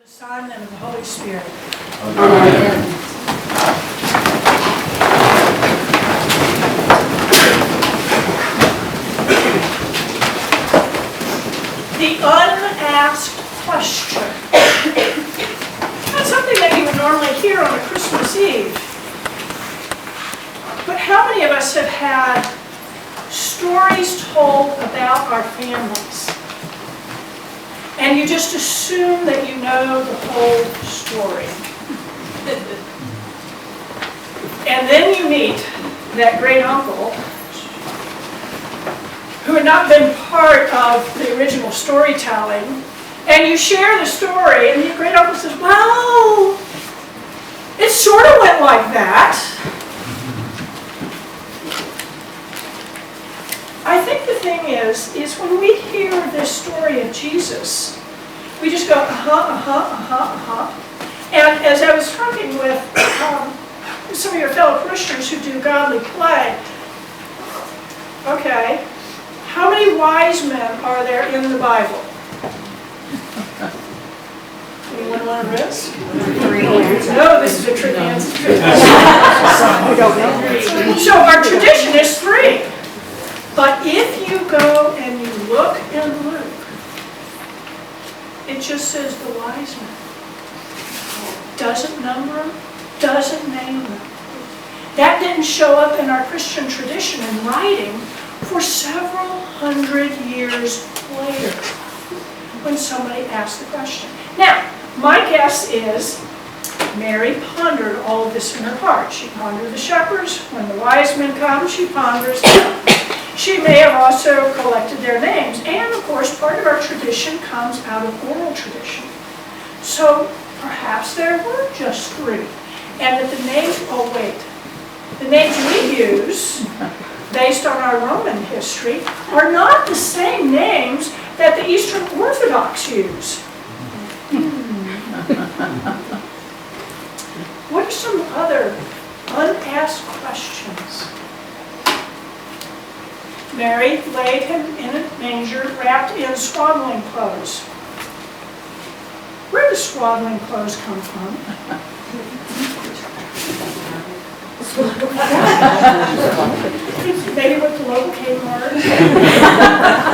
Son, and of the Holy Spirit. Amen. The unasked question. That's something that you would normally hear on a Christmas Eve. But how many of us have had stories told about our families? And you just assume that you know the whole story. And then you meet that great uncle who had not been part of the original storytelling, and you share the story, and the great uncle says, well, it sort of went like that. I think the thing is when we hear this story of Jesus, we just go, And as I was talking with some of your fellow parishioners who do godly play, okay, how many wise men are there in the Bible? Anyone want to risk? No, this is a trick answer. We don't know. So our tradition is 3. But if you go and you look in Luke, it just says the wise men. Doesn't number them, doesn't name them. That didn't show up in our Christian tradition in writing for several hundred years later when somebody asked the question. Now, my guess is Mary pondered all of this in her heart. She pondered the shepherds. When the wise men come, she ponders them. She may have also collected their names. And, of course, part of our tradition comes out of oral tradition. So perhaps there were just 3. And that the names, oh wait, the names we use, based on our Roman history, are not the same names that the Eastern Orthodox use. What are some other unasked questions? Mary laid him in a manger wrapped in swaddling clothes. Where do swaddling clothes come from? Maybe with the local Kmart,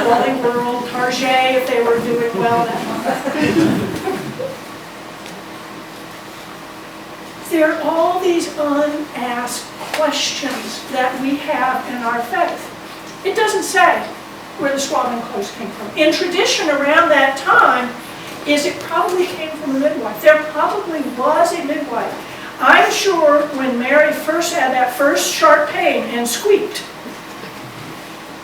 Wally World, Target, if they were doing well that month. There are all these unasked questions that we have in our faith. It doesn't say where the swaddling clothes came from. In tradition around that time, it probably came from a midwife. There probably was a midwife. I'm sure when Mary first had that first sharp pain and squeaked,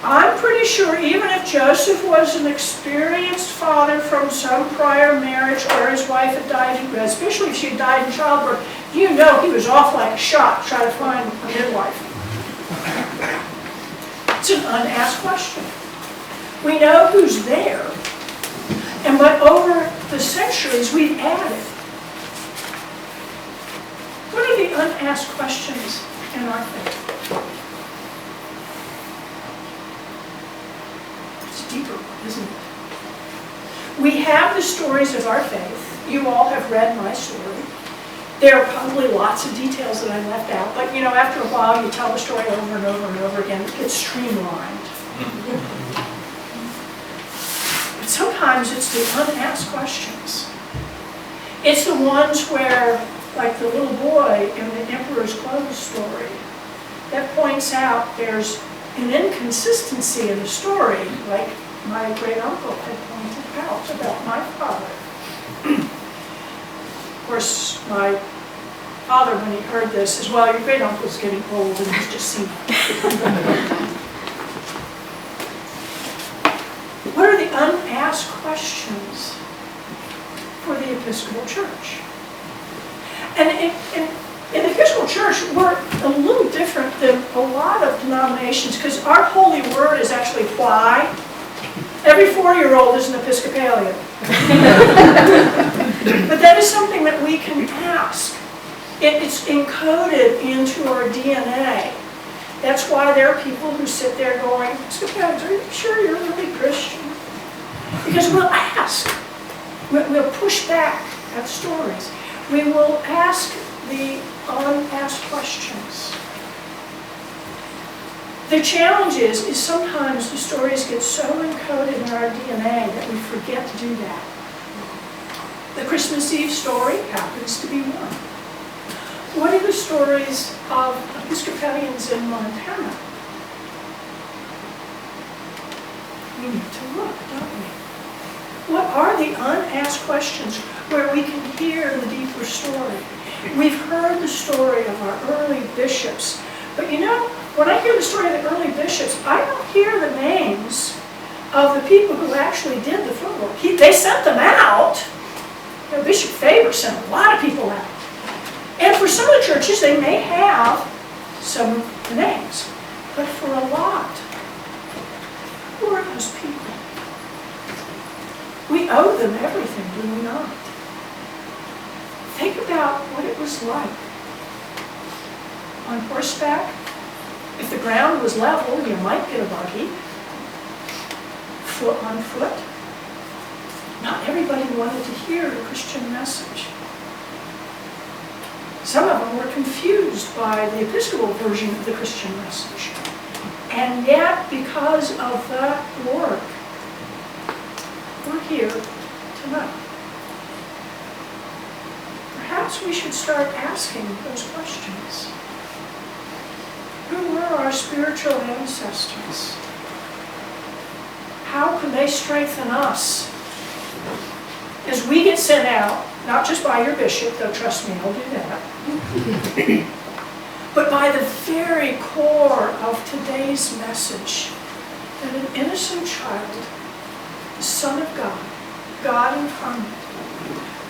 I'm pretty sure even if Joseph was an experienced father from some prior marriage or his wife had died, especially if she had died in childbirth, you know he was off like a shot trying to find a midwife. It's an unasked question. We know who's there, but over the centuries we've added. What are the unasked questions in our faith? It's deeper, isn't it? We have the stories of our faith. You all have read my story. There are probably lots of details that I left out, but you know, after a while you tell the story over and over and over again. It gets streamlined. But sometimes it's the unasked questions. It's the ones where, like the little boy in the Emperor's Clothes story, that points out there's an inconsistency in the story, like my great uncle had pointed out about my father. Of course, my father, when he heard this, says, well, your great uncle's getting old and he's just seen it. What are the unasked questions for the Episcopal Church? And in the Episcopal Church, we're a little different than a lot of denominations because our holy word is actually why. Every 4-year-old is an Episcopalian. But that is something that we can ask. It's encoded into our DNA. That's why there are people who sit there going, Episcopalians, are you sure you're really Christian? Because we'll ask. We'll push back. at stories. We will ask the unasked questions. The challenge is sometimes the stories get so encoded in our DNA that we forget to do that. The Christmas Eve story happens to be one. What are the stories of Episcopalians in Montana? We need to look, don't we? What are the unasked questions where we can hear the deeper story? We've heard the story of our early bishops, but you know, when I hear the story of the early bishops, I don't hear the names of the people who actually did the footwork. They sent them out. You know, Bishop Faber sent a lot of people out. And for some of the churches, they may have some of the names. But for a lot, who are those people? We owe them everything, do we not? Think about what it was like. On horseback, if the ground was level, you might get a buggy. Foot on foot. Not everybody wanted to hear the Christian message. Some of them were confused by the Episcopal version of the Christian message. And yet, because of that work, we're here tonight. Perhaps we should start asking those questions. Who were our spiritual ancestors? How can they strengthen us as we get sent out, not just by your bishop, though trust me, I'll do that, but by the very core of today's message, that an innocent child, the Son of God, God incarnate,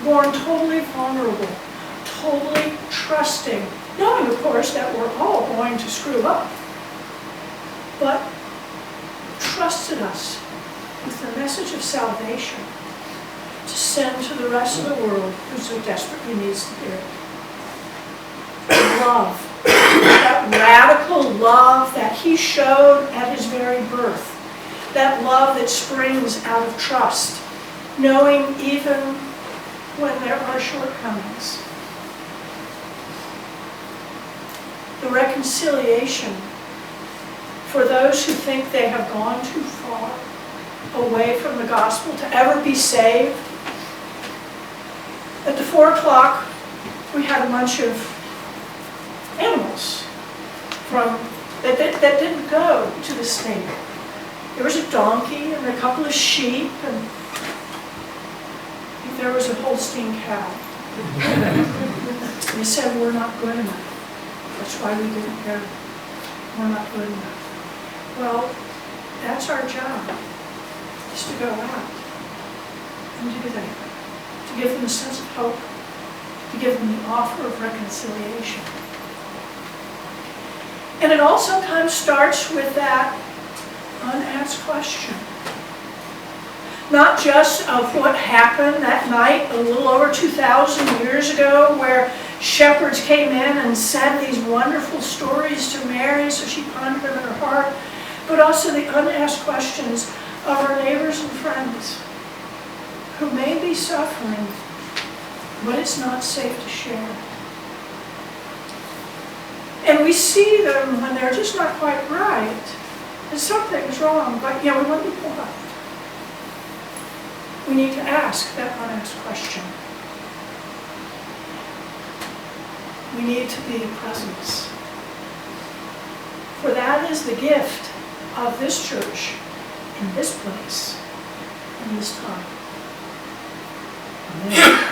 born totally vulnerable, totally trusting, knowing, of course, that we're all going to screw up, but trusted us with the message of salvation to send to the rest of the world who so desperately needs to hear it. Love, that radical love that he showed at his very birth, that love that springs out of trust, knowing even when there are shortcomings. The reconciliation for those who think they have gone too far away from the gospel to ever be saved. At the 4 o'clock, we had a bunch of animals that didn't go to the stable. There was a donkey and a couple of sheep, and there was a Holstein cow. They said, we're not good enough. That's why we didn't go. We're not good enough. Well, that's our job, is to go out and do that. To give them a sense of hope, to give them the offer of reconciliation. And it all sometimes starts with that unasked question. Not just of what happened that night a little over 2,000 years ago, where shepherds came in and said these wonderful stories to Mary so she pondered them in her heart, but also the unasked questions of our neighbors and friends who may be suffering, but it's not safe to share. And we see them when they're just not quite right, and something's wrong, but we want to be polite. We need to ask that unasked question. We need to be a presence. For that is the gift of this church, in this place, in this time. Amen.